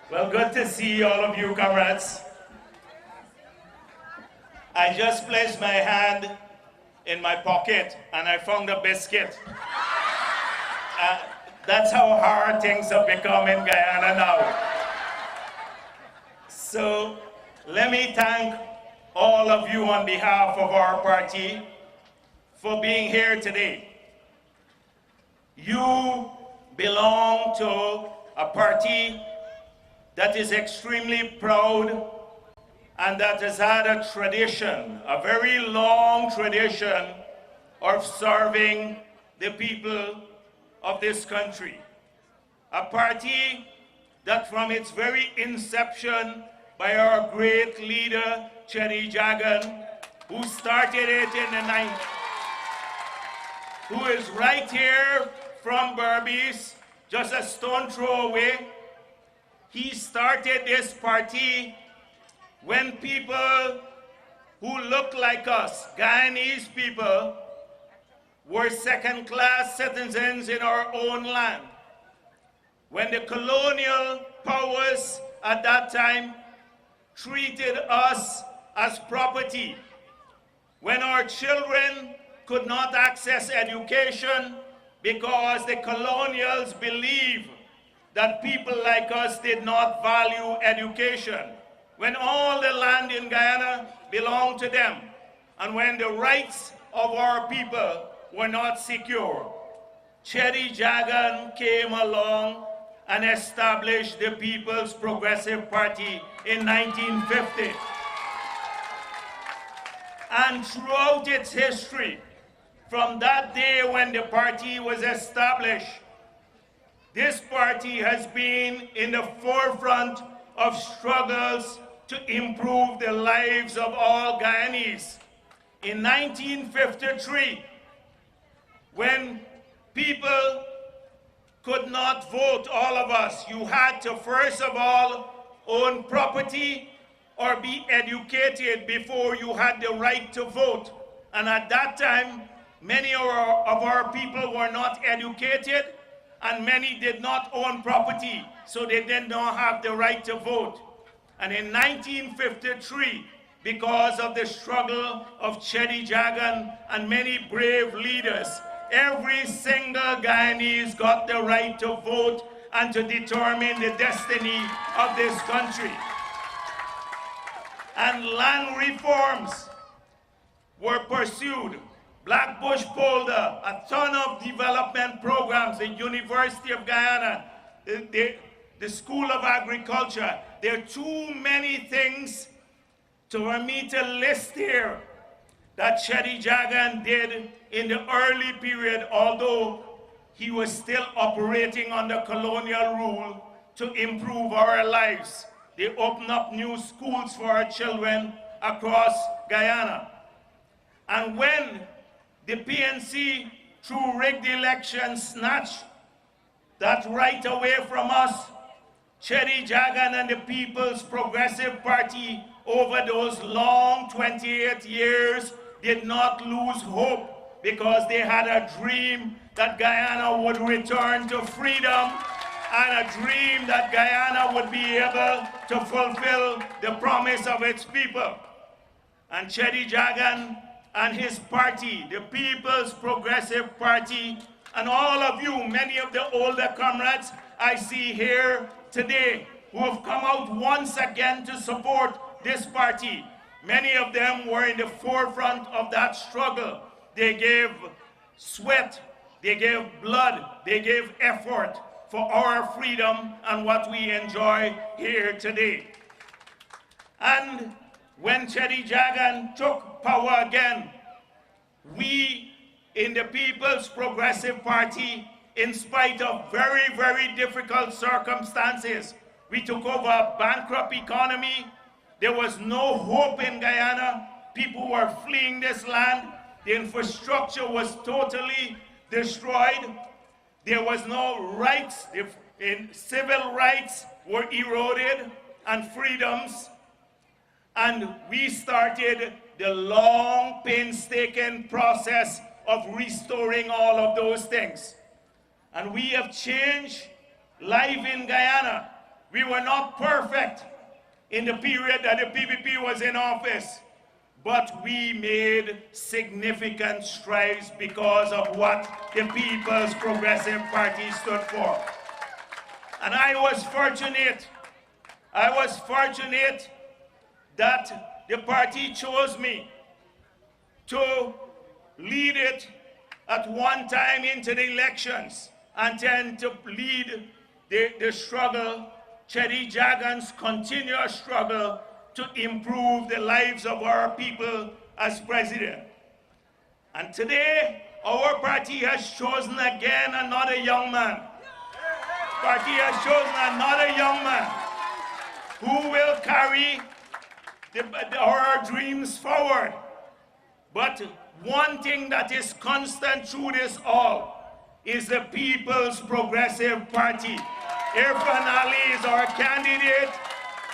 Well, good to see all of you, comrades. I just placed my hand in my pocket and I found a biscuit. That's how hard things have become in Guyana now. So let me thank all of you on behalf of our party for being here today. You belong to a party that is extremely proud and that has had a tradition, a very long tradition of serving the people of this country. A party that from its very inception by our great leader, Chetty Jagan, who started it in the 90s, who is right here from Berbice, just a stone throw away. He started this party when people who look like us, Guyanese people, were second-class citizens in our own land. When the colonial powers at that time treated us as property, when our children could not access education because the colonials believed that people like us did not value education, when all the land in Guyana belonged to them, and when the rights of our people were not secure, Chetty Jagan came along and established the People's Progressive Party in 1950. And throughout its history, from that day when the party was established, this party has been in the forefront of struggles to improve the lives of all Guyanese. In 1953, when people could not vote, all of us, you had to first of all own property or be educated before you had the right to vote. And at that time, many of our people were not educated and many did not own property, so they did not have the right to vote. And in 1953, because of the struggle of Chetty Jagan and many brave leaders, every single Guyanese got the right to vote and to determine the destiny of this country. And land reforms were pursued. Black Bush Polder, a ton of development programs, the University of Guyana, the School of Agriculture. There are too many things for me to list here that Chetty Jagan did in the early period, although he was still operating under colonial rule to improve our lives. They opened up new schools for our children across Guyana. And when the PNC, through rigged elections, snatched that right away from us, Chetty Jagan and the People's Progressive Party over those long 28 years did not lose hope, because they had a dream that Guyana would return to freedom and a dream that Guyana would be able to fulfill the promise of its people. And Chetty Jagan and his party, the People's Progressive Party, and all of you, many of the older comrades I see here today, who have come out once again to support this party. Many of them were in the forefront of that struggle. They gave sweat, they gave blood, they gave effort for our freedom and what we enjoy here today. And when Chetty Jagan took power again, we in the People's Progressive Party, in spite of very, very difficult circumstances, we took over a bankrupt economy. There was no hope in Guyana. People were fleeing this land. The infrastructure was totally destroyed. There was no rights. Civil rights were eroded and freedoms. And we started the long, painstaking process of restoring all of those things. And we have changed life in Guyana. We were not perfect in the period that the PPP was in office, but we made significant strides because of what the People's Progressive Party stood for. And I was fortunate that the party chose me to lead it at one time into the elections and then to lead the struggle, Chedi Jagan's continuous struggle to improve the lives of our people as president. And today, our party has chosen again another young man. Party has chosen another young man who will carry our dreams forward. But one thing that is constant through this all is the People's Progressive Party. Irfan Ali is our candidate,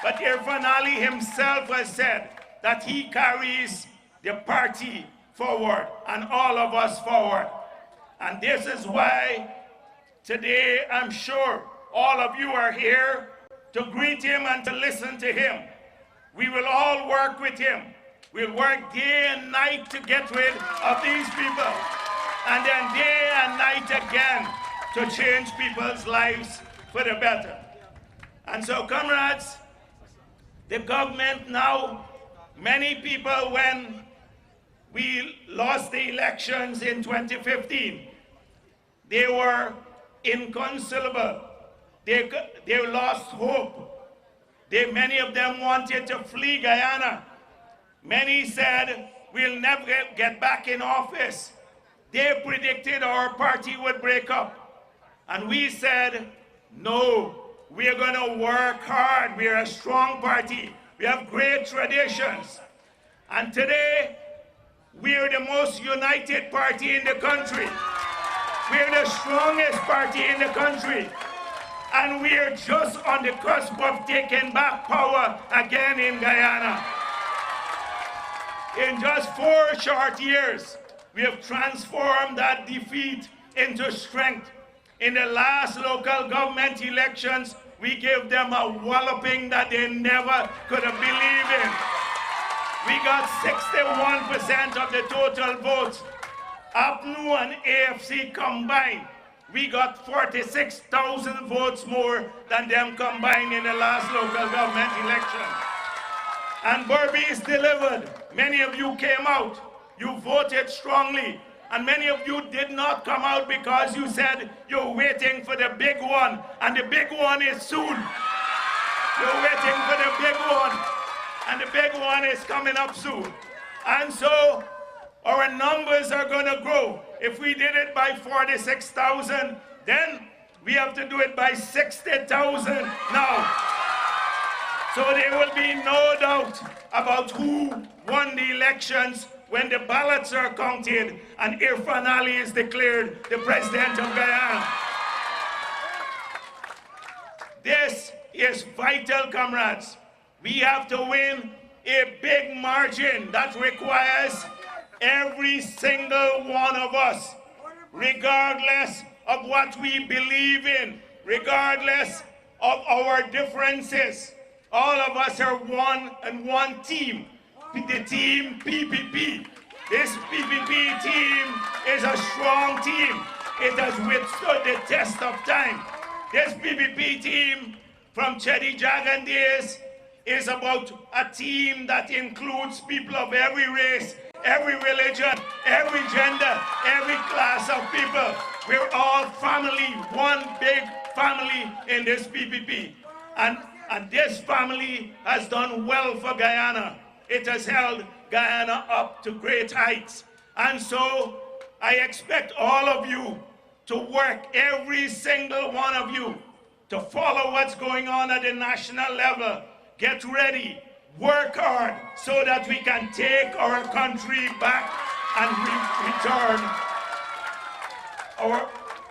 but Irfan Ali himself has said that he carries the party forward and all of us forward. And this is why today I'm sure all of you are here to greet him and to listen to him. We will all work with him. We'll work day and night to get rid of these people, and then day and night again to change people's lives for the better. And so, comrades, the government now, many people, when we lost the elections in 2015, they were inconsolable. They lost hope. Many of them wanted to flee Guyana. Many said, we'll never get back in office. They predicted our party would break up. And we said, no, we're going to work hard. We're a strong party. We have great traditions. And today, we're the most united party in the country. We're the strongest party in the country. And we're just on the cusp of taking back power again in Guyana. In just 4 short years, we have transformed that defeat into strength. In the last local government elections, we gave them a walloping that they never could have believed in. We got 61% of the total votes. APNU and AFC combined, we got 46,000 votes more than them combined in the last local government election. And Berbice delivered. Many of you came out. You voted strongly. And many of you did not come out because you said you're waiting for the big one. And the big one is soon. You're waiting for the big one. And the big one is coming up soon. And so our numbers are going to grow. If we did it by 46,000, then we have to do it by 60,000 now. So there will be no doubt about who won the elections when the ballots are counted and Irfan Ali is declared the president of Guyana. This is vital, comrades. We have to win a big margin that requires every single one of us, regardless of what we believe in, regardless of our differences. All of us are one and one team, the team PPP. This PPP team is a strong team. It has withstood the test of time. This PPP team from Chedi Jagan days is about a team that includes people of every race, every religion, every gender, every class of people. We're all family, one big family in this PPP. And this family has done well for Guyana. It has held Guyana up to great heights. And so I expect all of you to work, every single one of you, to follow what's going on at the national level. Get ready, work hard, so that we can take our country back and return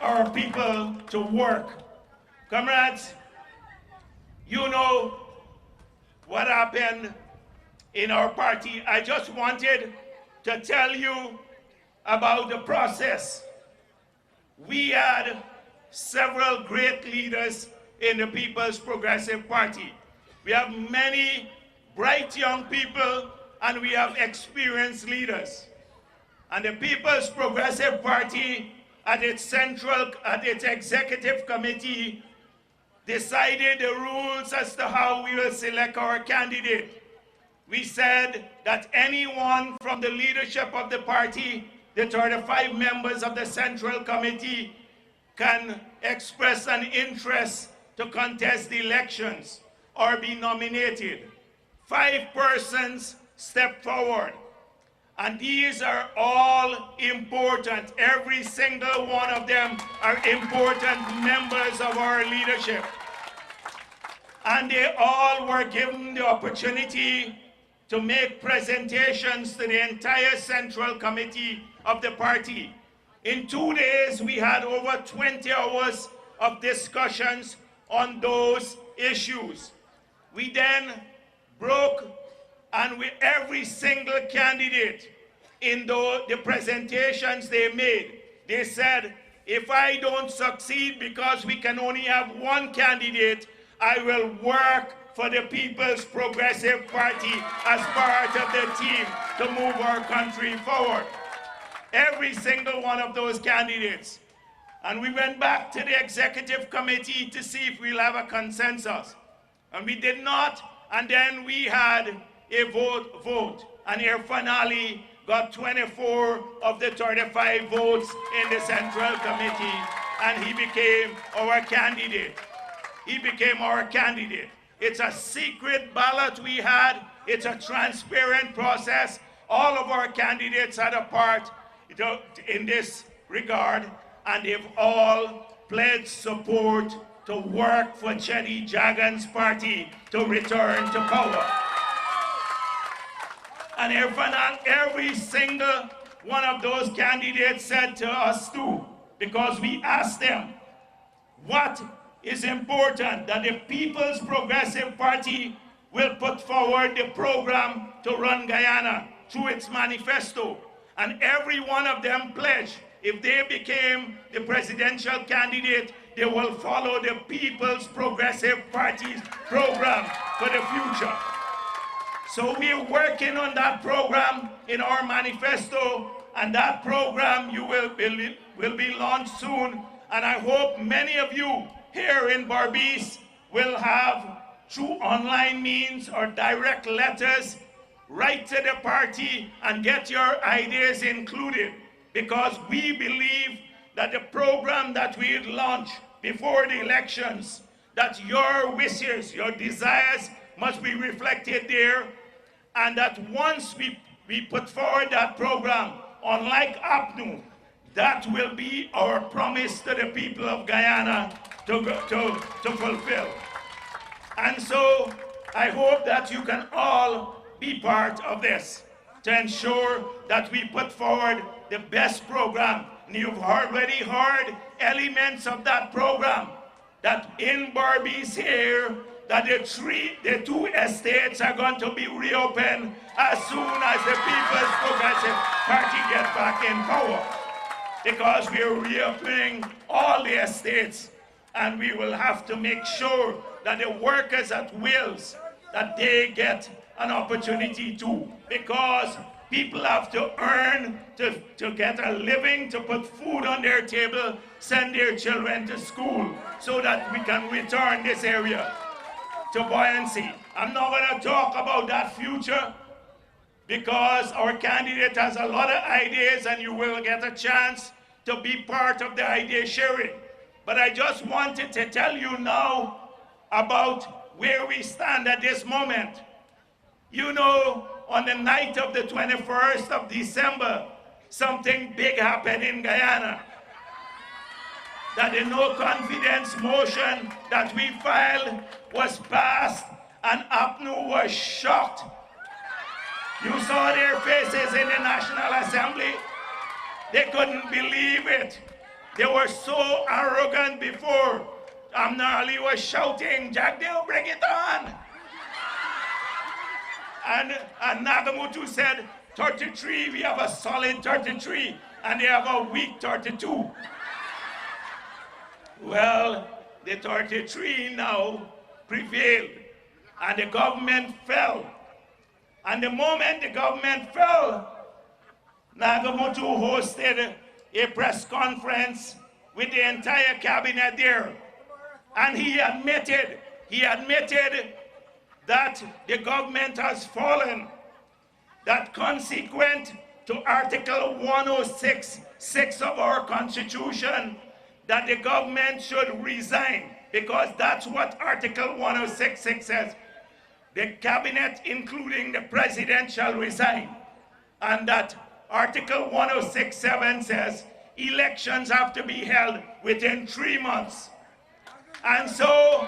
our people to work. Comrades, you know what happened in our party. I just wanted to tell you about the process. We had several great leaders in the People's Progressive Party. We have many bright young people and we have experienced leaders. And the People's Progressive Party at its executive committee decided the rules as to how we will select our candidate. We said that anyone from the leadership of the party, the 35 members of the Central Committee, can express an interest to contest the elections or be nominated. 5 persons stepped forward. And these are all important. Every single one of them are important members of our leadership. And they all were given the opportunity to make presentations to the entire Central Committee of the party. In 2 days, we had over 20 hours of discussions on those issues. We then broke, and with every single candidate in the presentations they made, they said, if I don't succeed because we can only have one candidate, I will work for the People's Progressive Party as part of the team to move our country forward. Every single one of those candidates. And we went back to the executive committee to see if we'll have a consensus. And we did not, and then we had a vote. And Irfan Ali got 24 of the 35 votes in the Central Committee, and he became our candidate. He became our candidate. It's a secret ballot we had. It's a transparent process. All of our candidates had a part in this regard, and they've all pledged support to work for Chedi Jagan's party to return to power. And every single one of those candidates said to us too, because we asked them, what is important? That the People's Progressive Party will put forward the program to run Guyana through its manifesto. And every one of them pledged, if they became the presidential candidate, they will follow the People's Progressive Party's program for the future. So we are working on that program in our manifesto, and that program will be launched soon. And I hope many of you here in Berbice will have, through online means or direct letters, write to the party and get your ideas included, because we believe that the program that we launch before the elections, that your wishes, your desires must be reflected there, and that once we put forward that program, unlike APNU, that will be our promise to the people of Guyana to fulfill. And so I hope that you can all be part of this to ensure that we put forward the best program. And you've already heard elements of that program, that in Berbice here, that the 2 estates are going to be reopened as soon as the People's Progressive Party gets back in power. Because we are reopening all the estates, and we will have to make sure that the workers at Wills, that they get an opportunity too. Because people have to earn to get a living, to put food on their table, send their children to school, so that we can return this area to buoyancy. I'm not going to talk about that future, because our candidate has a lot of ideas, and you will get a chance to be part of the idea sharing. But I just wanted to tell you now about where we stand at this moment. You know, on the night of the 21st of December, something big happened in Guyana. That the no confidence motion that we filed was passed, and APNU was shocked. You saw their faces in the National Assembly. They couldn't believe it. They were so arrogant before. Amna Ali was shouting, Jagdeo, bring it on. And Nagamutu said, 33, we have a solid 33, and they have a weak 32. Well, the 33 now prevailed, and the government fell. And the moment the government fell, Nagamotu hosted a press conference with the entire cabinet there. And he admitted that the government has fallen, that consequent to Article 106(6) of our Constitution, that the government should resign, because that's what Article 106(6) says. The cabinet, including the president, shall resign. And that Article 106(7) says elections have to be held within 3 months. And so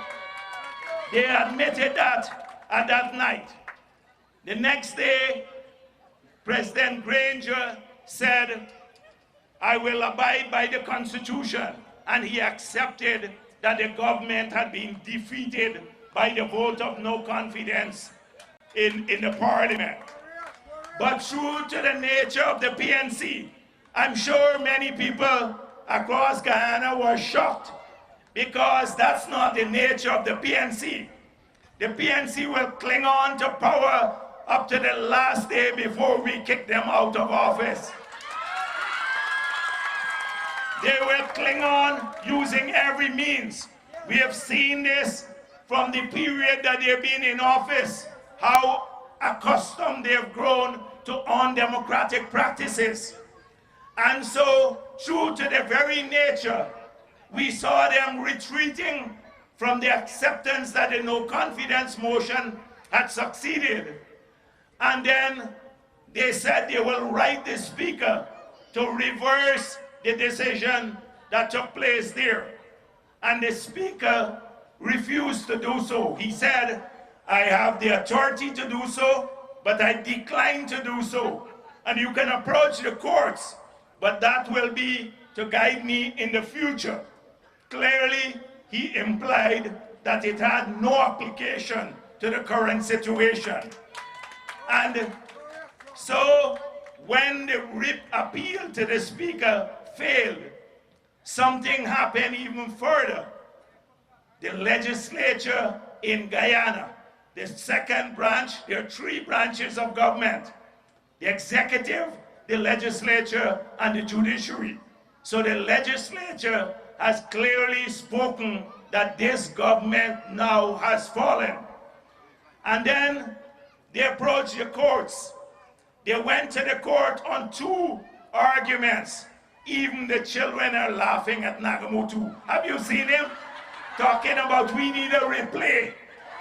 they admitted that at that night. The next day, President Granger said, I will abide by the Constitution. And he accepted that the government had been defeated by the vote of no confidence in the parliament. But true to the nature of the PNC, I'm sure many people across Guyana were shocked, because that's not the nature of the PNC. The PNC will cling on to power up to the last day before we kick them out of office. They will cling on using every means. We have seen this from the period that they've been in office, how accustomed they have grown to undemocratic practices. And so, true to the very nature, we saw them retreating from the acceptance that the no confidence motion had succeeded. And then they said they will write the speaker to reverse the decision that took place there. And the speaker refused to do so. He said, I have the authority to do so, but I decline to do so. And you can approach the courts, but that will be to guide me in the future. Clearly, he implied that it had no application to the current situation. And so, when the writ appeal to the speaker failed, something happened even further. The legislature in Guyana, the second branch, there are 3 branches of government: the executive, the legislature, and the judiciary. So the legislature has clearly spoken that this government now has fallen. And then they approached the courts. They went to the court on 2 arguments. Even the children are laughing at Nagamotu. Have you seen him? Talking about we need a replay.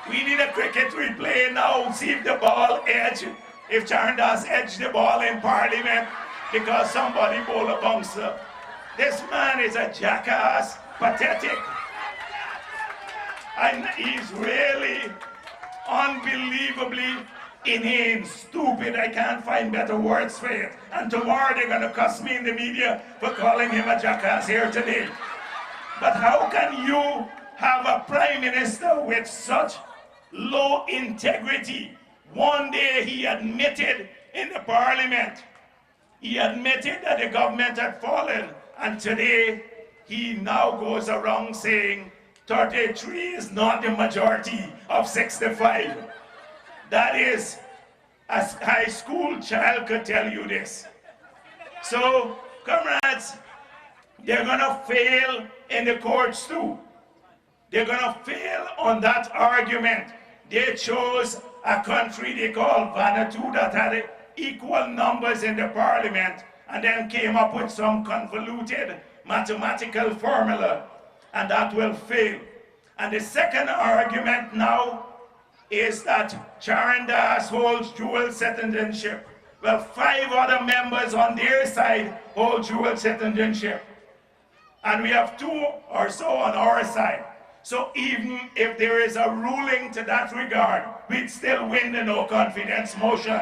We need a cricket replay now. See if the ball edge, if Charandas edged the ball in Parliament because somebody bowled a bouncer. This man is a jackass, pathetic. And he's really unbelievably inane, stupid. I can't find better words for it. And tomorrow they're gonna cuss me in the media for calling him a jackass here today. But how can you have a prime minister with such low integrity? One day he admitted in the parliament, he admitted that the government had fallen, and today he now goes around saying 33 is not the majority of 65. That is, a high school child could tell you this. So, comrades, they're gonna fail in the courts too. They're gonna fail on that argument. They chose a country they call Vanuatu that had equal numbers in the parliament and then came up with some convoluted mathematical formula, and that will fail. And the second argument now is that Charandas holds dual citizenship. Well, 5 other members on their side hold dual citizenship. And we have 2 or so on our side. So even if there is a ruling to that regard, we'd still win the no confidence motion.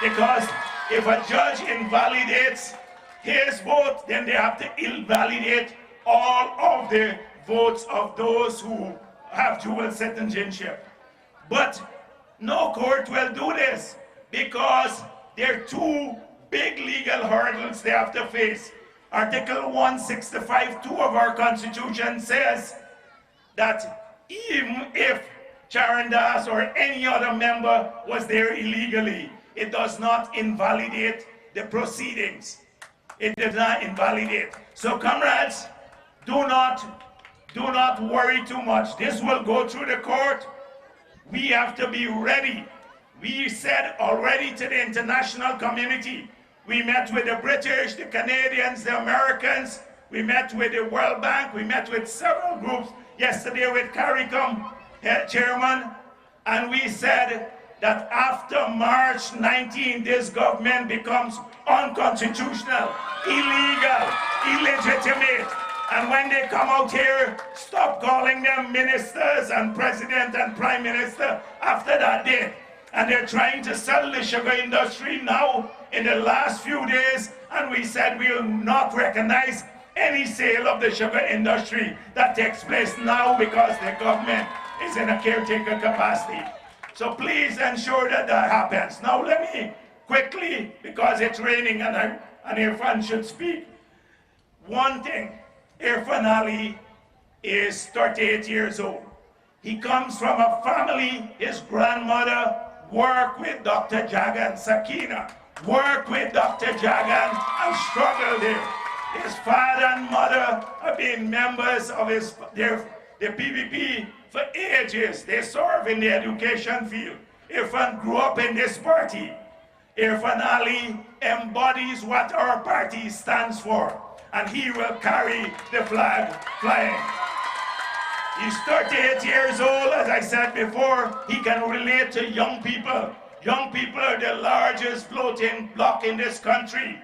Because if a judge invalidates his vote, then they have to invalidate all of the votes of those who have dual citizenship. But no court will do this because there are 2 big legal hurdles they have to face. Article 165(2) of our Constitution says that even if Charandas or any other member was there illegally, it does not invalidate the proceedings. It does not invalidate. So comrades, do not worry too much. This will go through the court. We have to be ready. We said already to the international community, we met with the British, the Canadians, the Americans, we met with the World Bank, we met with several groups yesterday with CARICOM chairman, and we said that after March 19, this government becomes unconstitutional, illegal, illegitimate. And when they come out here, stop calling them ministers and president and prime minister after that date. And they're trying to settle the sugar industry now in the last few days, and we said we will not recognize any sale of the sugar industry that takes place now because the government is in a caretaker capacity. So please ensure that that happens. Now let me quickly, because it's raining and Irfan should speak. One thing, Irfan Ali is 38 years old. He comes from a family, his grandmother worked with Dr. Jagan Sakina, worked with Dr. Jagan and struggled there. His father and mother have been members of the PPP for ages. They serve in the education field. Irfan grew up in this party. Irfan Ali embodies what our party stands for, and he will carry the flag flying. He's 38 years old, as I said before. He can relate to young people. Young people are the largest floating bloc in this country.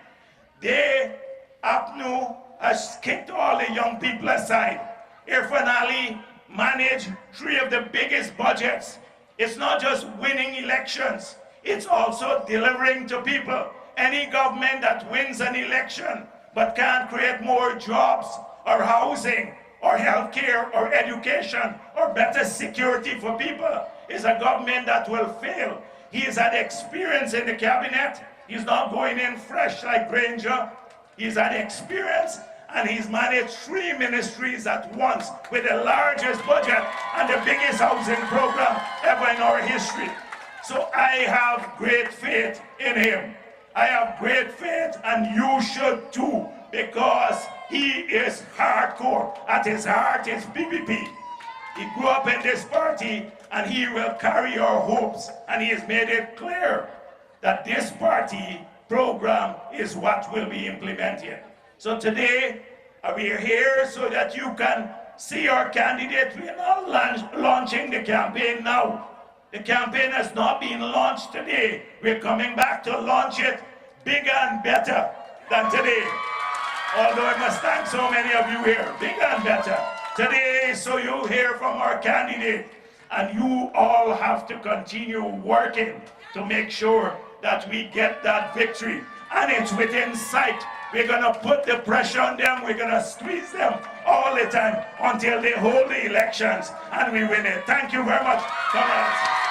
APNU has kicked all the young people aside. Irfan Ali managed 3 of the biggest budgets. It's not just winning elections, it's also delivering to people. Any government that wins an election but can't create more jobs or housing or healthcare or education or better security for people is a government that will fail. He's had experience in the cabinet. He's not going in fresh like Granger. He's had experience, and he's managed 3 ministries at once with the largest budget and the biggest housing program ever in our history. So I have great faith in him. I have great faith, and you should too, because he is hardcore. At his heart is PPP. He grew up in this party, and he will carry our hopes, and he has made it clear that this party program is what will be implemented. So today, we are here so that you can see our candidate. We are not launching the campaign now. The campaign has not been launched today. We're coming back to launch it bigger and better than today. Although I must thank so many of you here, bigger and better. Today, so you hear from our candidate, and you all have to continue working to make sure that we get that victory. And it's within sight. We're gonna put the pressure on them, we're gonna squeeze them all the time until they hold the elections and we win it. Thank you very much, comrades.